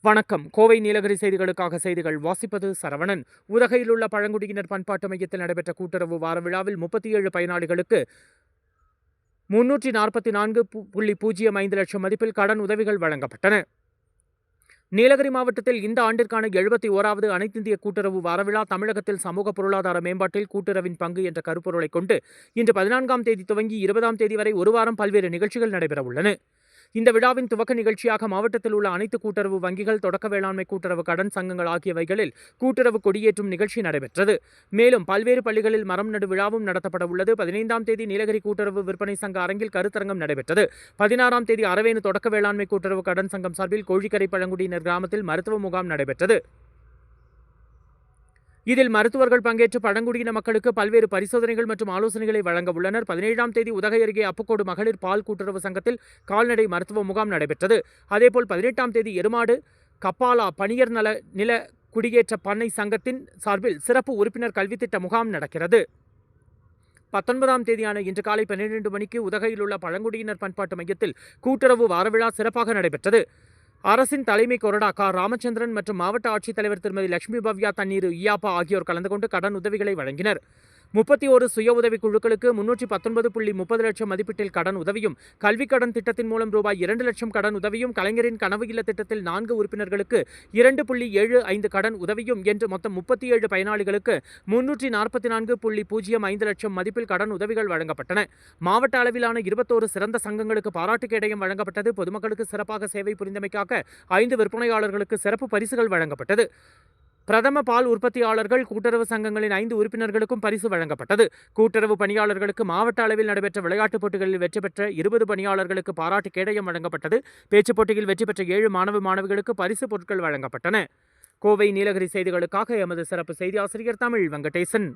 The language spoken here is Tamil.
வணக்கம். கோவை நீலகிரி செய்திகளுக்காக செய்திகள் வாசிப்பது சரவணன். உதகையில் உள்ள பழங்குடியினர் பண்பாட்டு மையத்தில் நடைபெற்ற கூட்டுறவு வார விழாவில் 37 பயனாளிகளுக்கு 344.05 லட்சம் மதிப்பில் கடன் உதவிகள் வழங்கப்பட்டன. நீலகிரி மாவட்டத்தில் இந்த ஆண்டிற்கான 71வது அனைத்திந்திய கூட்டுறவு வாரவிழா தமிழகத்தில் சமூக பொருளாதார மேம்பாட்டில் கூட்டுறவின் பங்கு என்ற கருப்பொருளை கொண்டு இன்று 14ஆம் தேதி துவங்கி 20ஆம் தேதி வரை ஒரு வாரம் பல்வேறு நிகழ்ச்சிகள் நடைபெறவுள்ளன. இந்த விழாவின் துவக்க நிகழ்ச்சியாக மாவட்டத்தில் உள்ள அனைத்து கூட்டுறவு வங்கிகள், தொடக்க வேளாண்மை கூட்டுறவு கடன் சங்கங்கள் ஆகியவைகளில் கூட்டுறவு கொடியேற்றும் நிகழ்ச்சி நடைபெற்றது. மேலும் பல்வேறு பள்ளிகளில் மரம் நடு விழாவும் நடத்தப்பட உள்ளது. 15ஆம் தேதி நீலகிரி கூட்டுறவு விற்பனை சங்க அரங்கில் கருத்தரங்கம் நடைபெற்றது. 16ஆம் தேதி அரவேணு தொடக்க வேளாண்மை கூட்டுறவு கடன் சங்கம் சார்பில் கோழிக்கரை பழங்குடியினர் கிராமத்தில் மருத்துவ முகாம் நடைபெற்றது. இதில் மருத்துவர்கள் பங்கேற்று பழங்குடியின மக்களுக்கு பல்வேறு பரிசோதனைகள் மற்றும் ஆலோசனைகளை வழங்க உள்ளனர். 17ஆம் தேதி உதகை அருகே அப்பக்கோடு மகளிர் பால் கூட்டுறவு சங்கத்தில் கால்நடை மருத்துவ முகாம் நடைபெற்றது. அதேபோல் 18ஆம் தேதி எருமாடு கப்பாலா பணியர் நில குடியேற்ற பண்ணை சங்கத்தின் சார்பில் சிறப்பு உறுப்பினர் கல்வித்திட்ட முகாம் நடக்கிறது. 19ஆம் தேதியான இன்று காலை 12 மணிக்கு உதகையில் உள்ள பழங்குடியினர் பண்பாட்டு மையத்தில் கூட்டுறவு வாரவிழா சிறப்பாக நடைபெற்றது. அரசின் தலைமை கொறடா கா. ராமச்சந்திரன் மற்றும் மாவட்ட ஆட்சித்தலைவர் திருமதி லட்சுமி பவ்யா தண்ணீர் இயாப்பா ஆகியோர் கலந்து கொண்டு கடன் உதவிகளை வழங்கினர். 31 சுய உதவி குழுக்களுக்கு 319.30 லட்சம் மதிப்பீட்டில் கடன் உதவியும், கல்விக் கடன் திட்டத்தின் மூலம் ரூபாய் 2 லட்சம் கடன் உதவியும், கலைஞரின் கனவு இல்ல திட்டத்தில் 4 உறுப்பினர்களுக்கு 2.75 கடன் உதவியும் என்று மொத்தம் 37 பயனாளிகளுக்கு 344.05 லட்சம் மதிப்பில் கடன் உதவிகள் வழங்கப்பட்டன. மாவட்ட அளவிலான 21 சிறந்த சங்கங்களுக்கு பாராட்டு கேடயம் வழங்கப்பட்டது. பொதுமக்களுக்கு சிறப்பாக சேவை புரிந்தமைக்காக 5 விற்பனையாளர்களுக்கு சிறப்பு பரிசுகள் வழங்கப்பட்டது. பிரதம பால் உற்பத்தியாளர்கள் கூட்டுறவு சங்கங்களின் 5 உறுப்பினர்களுக்கும் பரிசு வழங்கப்பட்டது. கூட்டுறவு பணியாளர்களுக்கு மாவட்ட அளவில் நடைபெற்ற விளையாட்டுப் போட்டிகளில் வெற்றி பெற்ற 20 பணியாளர்களுக்கு பாராட்டு கேடயம் வழங்கப்பட்டது. பேச்சுப் போட்டியில் வெற்றி பெற்ற 7 மாணவிகளுக்கு பரிசு பொருட்கள் வழங்கப்பட்டன. கோவை நீலகிரி செய்திகளுக்காக எமது சிறப்பு செய்தி ஆசிரியர் தமிழ் வெங்கடேசன்.